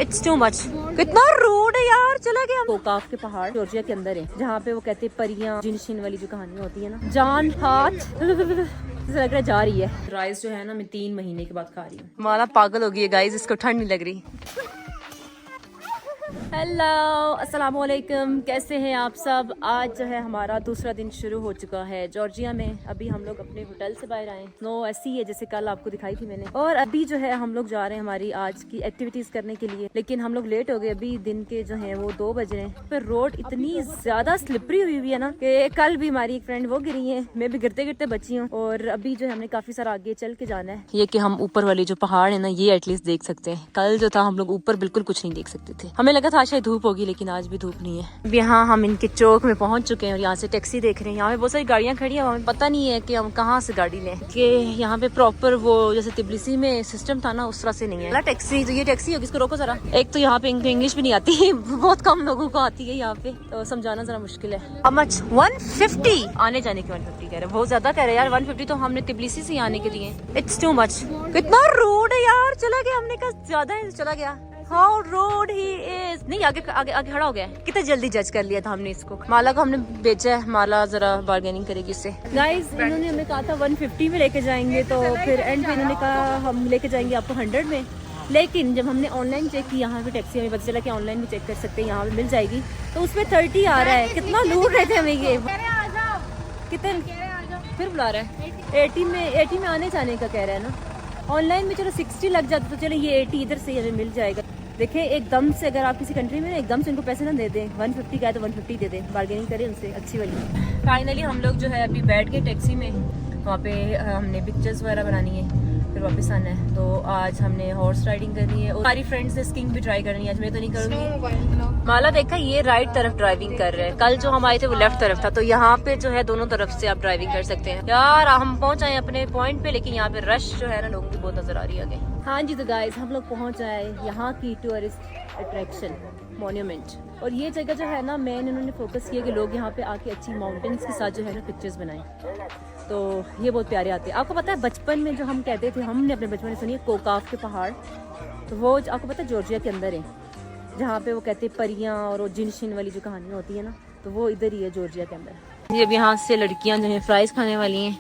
It's too much. कितना rude है यार, चला गया। कोकाफ के पहाड़ जॉर्जिया के अंदर है, जहाँ पे वो कहते हैं परियां जिन शिन वाली जो कहानी होती है ना, जान हाथ लग रहा है जा रही है। राइस जो है ना मैं 3 महीने के बाद खा रही हूँ। माला पागल हो गई है गाइस, इसको ठंड नहीं लग रही। हेलो अस्सलाम वालेकुम, कैसे हैं आप सब। आज जो है हमारा दूसरा दिन शुरू हो चुका है जॉर्जिया में। अभी हम लोग अपने होटल से बाहर आए। स्नो ऐसी है जैसे कल आपको दिखाई थी मैंने। और अभी जो है हम लोग जा रहे हैं हमारी आज की एक्टिविटीज करने के लिए, लेकिन हम लोग लेट हो गए। अभी दिन के जो है वो 2 बज रहे हैं। पर रोड इतनी ज्यादा स्लिपरी हुई है ना कि कल भी हमारी एक फ्रेंड वो गिरी है, मैं भी गिरते गिरते बची हूँ। और अभी जो है हमने काफी सारा आगे चल के जाना है। ये कि हम ऊपर वाली जो पहाड़ है ना ये एटलीस्ट देख सकते हैं। कल जो था हम लोग ऊपर बिल्कुल कुछ नहीं देख सकते थे। हमें लगा था शायद धूप होगी, लेकिन आज भी धूप नहीं है। अब यहाँ हम इनके चौक में पहुंच चुके हैं और यहाँ से टैक्सी देख रहे हैं। यहाँ पे बहुत सारी गाड़ियाँ खड़ी हैं, हमें पता नहीं है कि हम कहाँ से गाड़ी लें, कि यहाँ पे प्रॉपर वो जैसे तिबलिसी में सिस्टम था ना उस तरह से नहीं है। टैक्सी तो ये टैक्सी होगी, इसको रोको जरा। एक तो यहाँ पे इंग्लिश भी नहीं आती बहुत कम लोगों को आती है यहाँ पे, तो समझाना जरा मुश्किल है। How much? 150 आने जाने की 150 कह रहे हैं, बहुत ज्यादा कह रहे हैं यार। 150 तो हमने तिबलिसी से आने के दिए। It's too much. कितना रूड है यार, चला गया। हमने कहा ज्यादा है, चला गया। How rude he is. नहीं आगे आगे आगे खड़ा हो गया। कितना जल्दी जज कर लिया था हमने इसको। माला को हमने बेचा है, माला जरा बार्गेनिंग करेगी इससे। गाइस इन्होंने हमें कहा था 150 में लेके जाएंगे, तो फिर एंड पे इन्होंने कहा हम लेके जाएंगे आपको 100 में। लेकिन जब हमने ऑनलाइन चेक की यहाँ पे टैक्सी, हमें पता चला कि ऑनलाइन भी चेक कर सकते हैं, यहाँ पे मिल जाएगी, तो उसमें 30 आ रहा है। कितना लूट रहे थे हमें ये। कितने फिर बुला रहा है 80 में आने जाने का कह रहा है ना। ऑनलाइन में चलो 60 लग जाता तो चलो ये 80 इधर से हमें मिल जाएगा। देखें एकदम से अगर आप किसी कंट्री में एकदम से उनको पैसे ना दे दें, 150 का है तो 150 दे दें, बार्गेनिंग करें उनसे अच्छी वाली। फाइनली हम लोग जो है अभी बैठ गए टैक्सी में। वहाँ पे हमने पिक्चर्स वगैरह बनानी है, फिर वापस आना है। तो आज हमने हॉर्स राइडिंग करनी है और हमारी फ्रेंड्स ने स्कीइंग भी ट्राई करनी है। आज मैं तो नहीं करूँगी। माला देखा ये राइट तरफ ड्राइविंग कर रहे हैं, कल जो हम आए थे वो लेफ्ट तरफ था, तो यहाँ पे जो है दोनों तरफ से आप ड्राइविंग कर सकते हैं। यार हम पहुँच आए अपने पॉइंट पे, लेकिन यहाँ पे रश जो है ना लोगों की बहुत नजर आ रही है आगे। हाँ जी, तो गाइस हम लोग पहुँच आए यहाँ की टूरिस्ट अट्रैक्शन मॉन्यूमेंट। और ये जगह जो है ना मेन इन्होंने फोकस किया कि लोग यहाँ पे आके अच्छी माउंटेन्स के साथ जो है ना पिक्चर्स बनाएं, तो ये बहुत प्यारे आते हैं। आपको पता है बचपन में जो हम कहते थे, हमने अपने बचपन में सुनी है कोकाफ के पहाड़, तो वो आपको पता है जॉर्जिया के अंदर है, जहाँ पे वो कहते हैं परियां और वो जिन शिन वाली जो कहानी होती है ना, तो वो इधर ही है जॉर्जिया के अंदर। ये अब यहाँ से लड़कियाँ जो है फ्राइज खाने वाली हैं।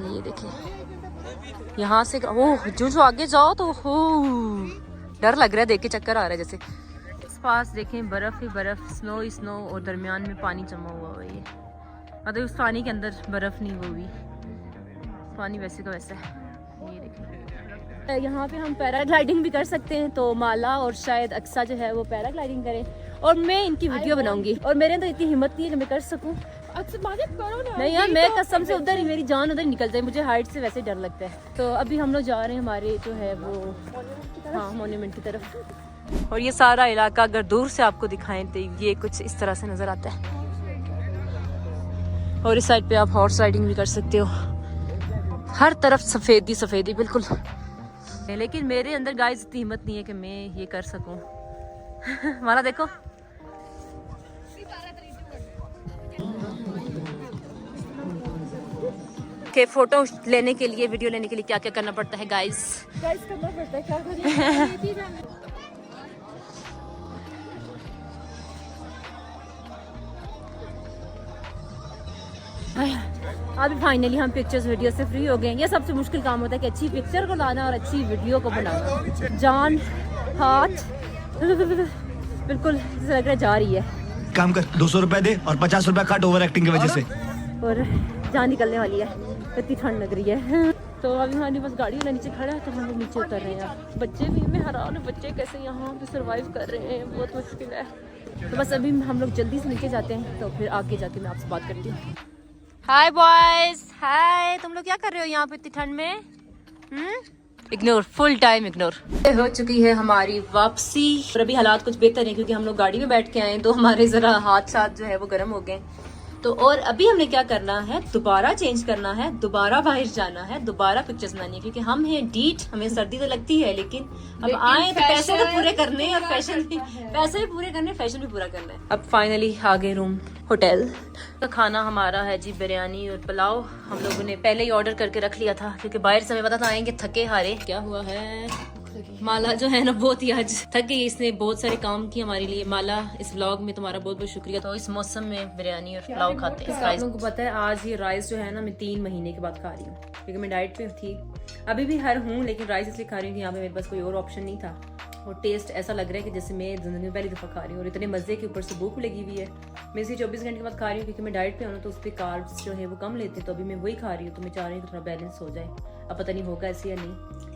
ये देखिए यहाँ से ओह जो आगे जाओ तो हो डर लग रहा है, देख के चक्कर आ रहा है जैसे। इस पास देखें बर्फ ही बर्फ, स्नो ही स्नो, और दरमियान में पानी जमा हुआ है। ये मतलब उस पानी के अंदर बर्फ नहीं वो भी, पानी वैसे का वैसा है। ये देखें यहाँ पे हम पैराग्लाइडिंग भी कर सकते हैं, तो माला और शायद अक्सा जो है वो पैराग्लाइडिंग करें और मैं इनकी वीडियो बनाऊंगी। और मेरे तो इतनी हिम्मत नहीं है कि मैं कर सकूं। नहीं यार मैं कसम से उधर ही मेरी जान उधर निकल जाए, मुझे हाइट से वैसे डर लगता है। तो अभी हम लोग जा रहे हैं हमारे जो है वो हाँ मॉन्यूमेंट की तरफ। और ये सारा इलाका अगर दूर से आपको दिखाएं तो ये कुछ इस तरह से नजर आता है। और इस साइड पे आप हॉर्स राइडिंग भी कर सकते हो। हर तरफ सफेदी सफेदी बिल्कुल। लेकिन मेरे अंदर गाइस इतनी हिम्मत नहीं है कि मैं ये कर सकूं। हमारा देखो के फोटो लेने के लिए, वीडियो लेने के लिए क्या क्या करना पड़ता है गाइस करना पड़ता है क्या अभी फाइनली हम पिक्चर्स वीडियो से फ्री हो गए। ये सबसे मुश्किल काम होता है कि अच्छी पिक्चर को लाना और अच्छी वीडियो को बनाना। जान हाथ बिल्कुल लग रहा है जा रही है। काम कर 200 रुपए दे और 50 रुपए काट ओवर एक्टिंग की वजह से। और जान निकलने वाली है, इतनी ठंड लग रही है। तो अभी हमारे पास गाड़ी वाला नीचे खड़ा है, तो हम लोग नीचे उतर रहे हैं। बच्चे भी मैं हैरान हूँ, बच्चे कैसे यहाँ पे सर्वाइव कर रहे हैं, बहुत मुश्किल है। तो बस अभी हम लोग जल्दी से नीचे जाते हैं, तो फिर आगे जाके मैं आपसे बात करती हूँ। हाय बॉयज, हाय। तुम लोग क्या कर रहे हो यहाँ पे इतनी ठंड में? Ignore, full time ignore. हो चुकी है हमारी वापसी और अभी हालात कुछ बेहतर है क्योंकि हम लोग गाड़ी में बैठ के आए, तो हमारे जरा हाथ साथ जो है वो गर्म हो गए। तो और अभी हमने क्या करना है, दोबारा चेंज करना है, दोबारा बाहर जाना है, दोबारा पिक्चर्स बनानी है, क्योंकि हम हैं डीट, हमें सर्दी तो लगती है, लेकिन अब आए तो पैसे तो पूरे करने हैं, और पैसे भी पूरे करने, फैशन भी पूरा करना है। अब फाइनली आ गए रूम होटल। तो खाना हमारा है जी बिरयानी और पुलाव। हम लोगों ने पहले ही ऑर्डर करके रख लिया था, क्योंकि बाहर से हमें पता था आएंगे थके हारे। क्या हुआ है, माला जो है ना बहुत ही आज थक गई, इसने बहुत सारे काम किए हमारे लिए। माला, इस व्लॉग में तुम्हारा बहुत बहुत शुक्रिया। तो इस मौसम में बिरयानी और पुलाव खाते हैं। आप लोगों को पता है आज ये राइस जो है ना मैं 3 महीने के बाद खा रही हूँ, क्योंकि मैं डाइट पे थी, अभी भी हर हूँ, लेकिन राइस इसलिए खा रही हूँ, यहाँ पे मेरे पास कोई और ऑप्शन नहीं था। और टेस्ट ऐसा लग रहा है कि जैसे मैं जिंदगी में पहली दफा खा रही हूँ, और इतने मजे के ऊपर से भूख लगी हुई है। मैं इसी 24 घंटे के बाद खा रही हूँ, क्योंकि मैं डाइट पे हूँ तो उस पर कार्ब्स जो है वो कम लेते हैं, तो अभी मैं वही खा रही हूँ। तो मैं चाह रही हूँ कि थोड़ा बैलेंस हो जाए। अब पता नहीं होगा ऐसे या नहीं।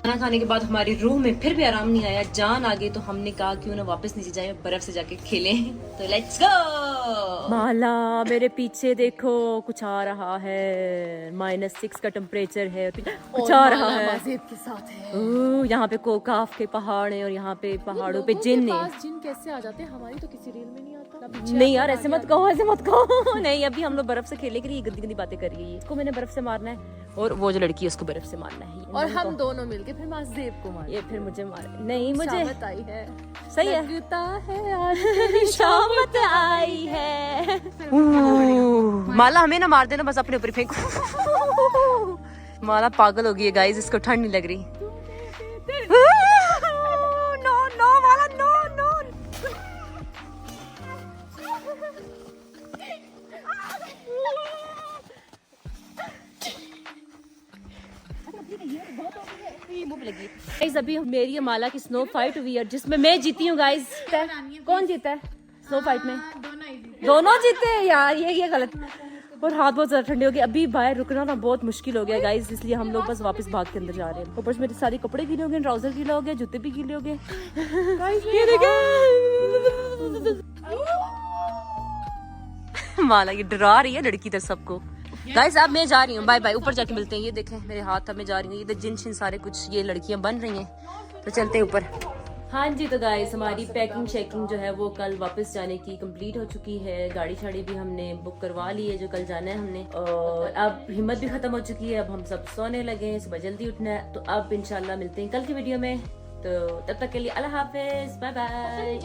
खाना खाने के बाद हमारी रूह में फिर भी आराम नहीं आया, जान आ गई, तो हमने कहा क्यों ना वापस नीचे जाए, बर्फ से जाके खेलें। तो लेट्स गो। माला मेरे पीछे देखो, कुछ आ रहा है, -6 का टेम्परेचर है, कुछ आ रहा है के साथ है। यहाँ पे कोकाफ के पहाड़ है, और यहाँ पे पहाड़ों पे जिन है। जिन कैसे आ जाते हैं, हमारी तो किसी रील में नहीं आता। नहीं यार ऐसे मत कहो, ऐसे मत कहो। नहीं, अभी हम लोग बर्फ से खेलने के लिए गंदी गंदी बातें कर रही है। इसको मैंने बर्फ से मारना है, और वो जो लड़की है उसको बर्फ से मारना है, और हम दोनों मिलके फिर महादेव को मार। ये फिर मुझे मारे। नहीं मुझे आई है, सही है, लगता है आज शामत आई है। माला हमें ना मार देना, बस अपने ऊपर फेंको। माला पागल हो गई है गाइस, इसको ठंड नहीं लग रही। नो नो माला, नो नो। गाइस अभी मेरी और माला की स्नो फाइट हुई है, जिसमें मैं जीती हूँ गाइस। कौन जीता है स्नो फाइट में? दोनों जीते हैं यार, ये गलत। और हाथ बहुत ज्यादा ठंडे हो गए, अभी बाहर रुकना ना बहुत मुश्किल हो गया गाइस, इसलिए हम लोग बस वापस भाग के अंदर जा रहे हैं। ऊपर से मेरे सारे कपड़े गीले हो गए, ट्राउजर गीले हो गए, जूते भी गीले हो गए। माला ये डरा रही है लड़की इधर सबको। गाइस अब मैं जा रही हूँ, बाय बाय। ऊपर जाके मिलते हैं। ये देखें मेरे हाथ, अब मैं जा रही हूँ, इधर जिन शिन सारे कुछ ये लड़कियां बन रही हैं, तो चलते हैं ऊपर। हाँ जी, तो गाइस हमारी पैकिंग शेकिंग जो है वो कल वापस जाने की कंप्लीट हो चुकी है। गाड़ी शाड़ी भी हमने बुक करवा ली है, जो कल जाना है हमने। और अब हिम्मत भी खत्म हो चुकी है, अब हम सब सोने लगे हैं, सुबह जल्दी उठना है। तो अब इंशाल्लाह मिलते हैं कल की वीडियो में, तो तब तक के लिए अल्लाह हाफिज, बाय बाय।